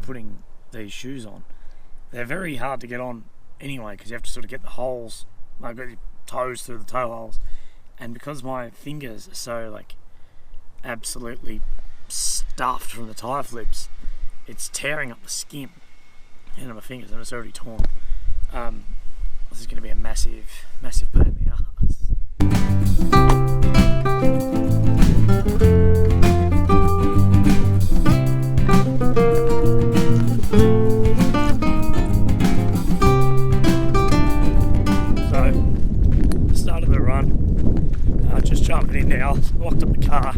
Putting these shoes on. They're very hard to get on anyway because you have to sort of get the holes, like get your toes through the toe holes, and because my fingers are so like absolutely stuffed from the tire flips, it's tearing up the skin into my fingers and it's already torn. This is going to be a massive pain in the ass. Just jumping in now, locked up the car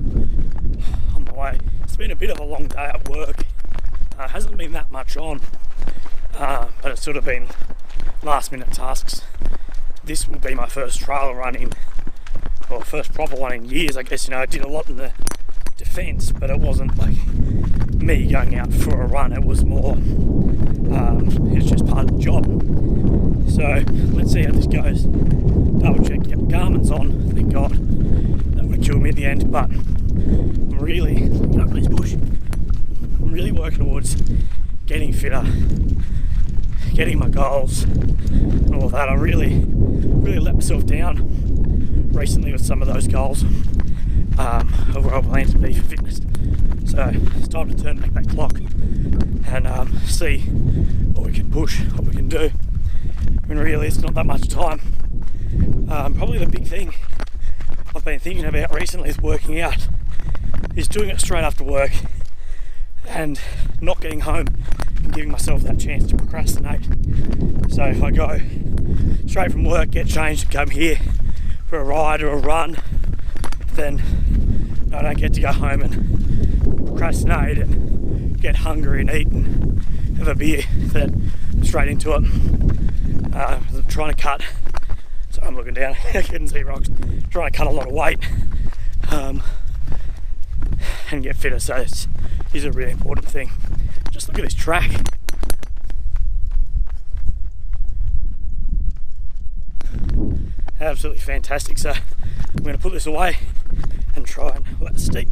on the way. It's been a bit of a long day at work. Hasn't been that much on, but it's sort of been last minute tasks. This will be my first trail run in, or first proper one in years, I guess. I did a lot in the defence, but it wasn't like me going out for a run. It was more, it's just part of the job. So let's see how this goes. Double check, get the Garmin's on, thank God. That would have killed me at the end, but I'm really, please push. I'm really working towards getting fitter, getting my goals and all of that. I really let myself down recently with some of those goals of where I plan to be for fitness. So it's time to turn back that clock and see what we can push, what we can do. I mean, really, it's not that much time. Probably the big thing I've been thinking about recently is working out, is doing it straight after work and not getting home and giving myself that chance to procrastinate. So if I go straight from work, get changed, and come here for a ride or a run, then I don't get to go home and procrastinate and get hungry and eat and have a beer. Then straight into it. I'm trying to cut, so I'm looking down, I couldn't see rocks, trying to cut a lot of weight and get fitter, so it's a really important thing. Just look at this track. Absolutely fantastic. So I'm going to put this away and try and, well, that's steep,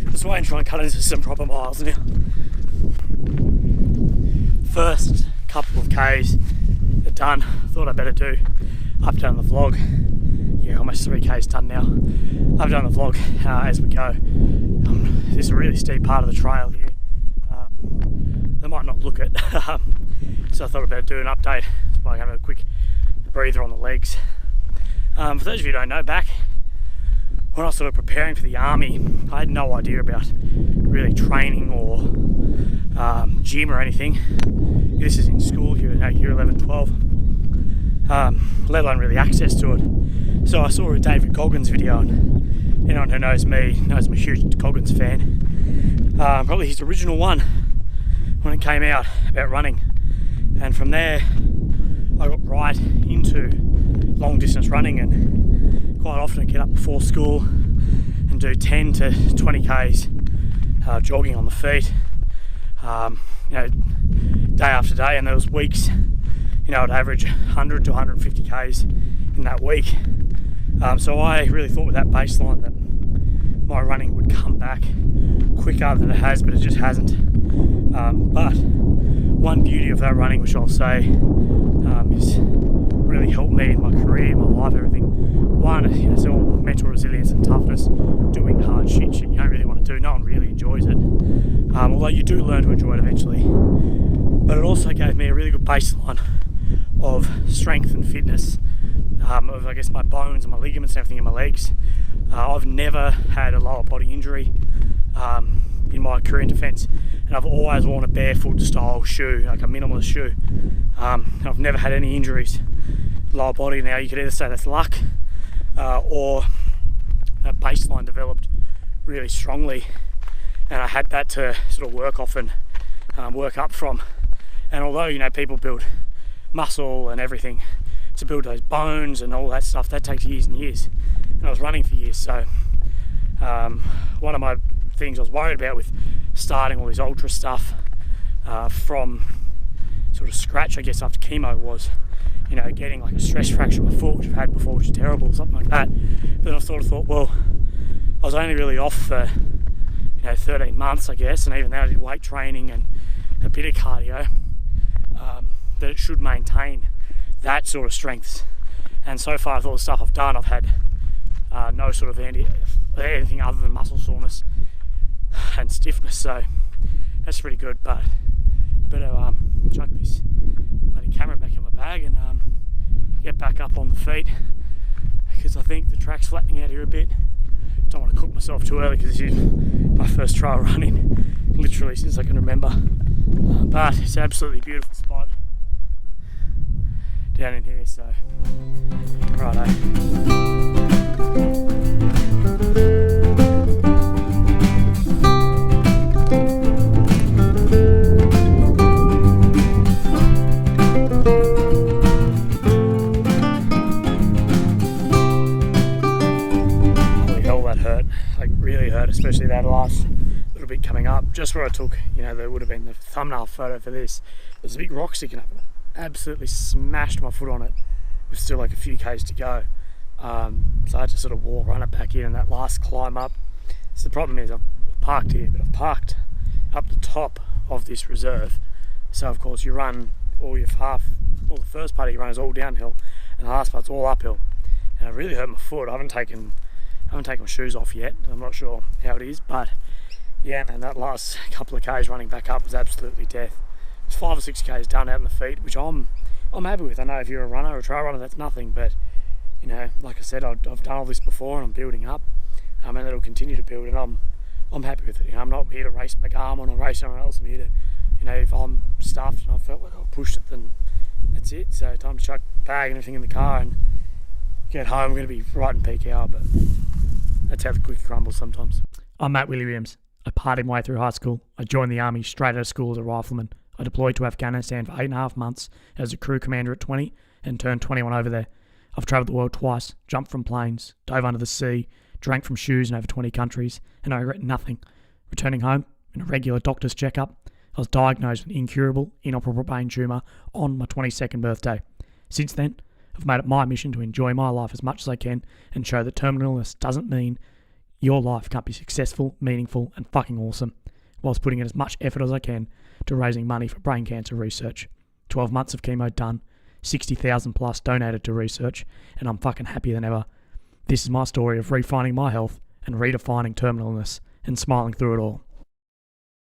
this way and try and cut into some proper miles now. First couple of Ks are done. Thought I'd better do update on the vlog. Yeah, almost 3 Ks done now. Update on the vlog as we go. This is a really steep part of the trail here. They might not look it, so I thought I'd better do an update by having a quick breather on the legs. For those of you who don't know, back when I was sort of preparing for the army, I had no idea about really training or gym or anything. This is in school here in year 11, 12, let alone really access to it. So I saw a David Goggins video, and anyone who knows me knows I'm a huge Goggins fan. Probably his original one when it came out about running, and from there I got right into long distance running, and quite often get up before school and do 10 to 20 Ks jogging on the feet, day after day, and there was weeks, I'd average 100 to 150 Ks in that week. So I really thought with that baseline that my running would come back quicker than it has, but it just hasn't. But one beauty of that running, which I'll say is really helped me in my career, my life, everything. One, it's all mental resilience and toughness, doing hard shit you don't really want to do. No one really enjoys it, although you do learn to enjoy it eventually. But it also gave me a really good baseline of strength and fitness, of I guess my bones and my ligaments and everything in my legs. I've never had a lower body injury in my career in defence, and I've always worn a barefoot style shoe, like a minimalist shoe. I've never had any injuries lower body. Now you could either say that's luck or that baseline developed really strongly, and I had that to sort of work off and work up from. And although people build muscle and everything to build those bones and all that stuff, that takes years and years, and I was running for years. So one of my things I was worried about with starting all this ultra stuff from sort of scratch, I guess, after chemo was, getting like a stress fracture in my foot, which I've had before, which is terrible, or something like that. But then I sort of thought, well, I was only really off for 13 months, I guess, and even then I did weight training and a bit of cardio, that it should maintain that sort of strength. And so far, with all the stuff I've done, I've had no sort of anything other than muscle soreness and stiffness, so that's pretty good. But I better chuck this bloody camera back in my bag and get back up on the feet, because I think the track's flattening out here a bit. Don't want to cook myself too early because this is my first trail running literally since I can remember, but it's an absolutely beautiful spot down in here, so righto. Holy hell, that hurt, like really hurt, especially that last little bit coming up, just where I took, there would have been the thumbnail photo for this. There's a big rock sticking up, and I absolutely smashed my foot on it with still like a few k's to go. So I had to sort of run it back in, and that last climb up. So the problem is I've parked here, but I've parked up the top of this reserve. So of course you run the first part of your run is all downhill, and the last part's all uphill. And it really hurt my foot. I haven't taken my shoes off yet. I'm not sure how it is, but yeah, and that last couple of k's running back up was absolutely death. It's 5 or 6 k's done out in the feet, which I'm happy with. I know if you're a runner or a trail runner, that's nothing, but like I said, I've done all this before and I'm building up, and it'll continue to build, and I'm happy with it. I'm not here to race my Garmin or race someone else. I'm here to, if I'm stuffed and I felt like I've pushed it, then that's it. So time to chuck the bag and everything in the car and get home. I'm going to be right in peak hour, but that's how the cookie crumbles sometimes. I'm Matt Willy Williams. I partied my way through high school. I joined the army straight out of school as a rifleman. I deployed to Afghanistan for 8.5 months as a crew commander at 20 and turned 21 over there. I've travelled the world twice, jumped from planes, dove under the sea, drank from shoes in over 20 countries, and I regret nothing. Returning home, in a regular doctor's checkup, I was diagnosed with an incurable, inoperable brain tumour on my 22nd birthday. Since then, I've made it my mission to enjoy my life as much as I can and show that terminal illness doesn't mean your life can't be successful, meaningful, and fucking awesome, whilst putting in as much effort as I can to raising money for brain cancer research. 12 months of chemo done, 60,000 plus donated to research, and I'm fucking happier than ever. This is my story of refinding my health and redefining terminal illness and smiling through it all.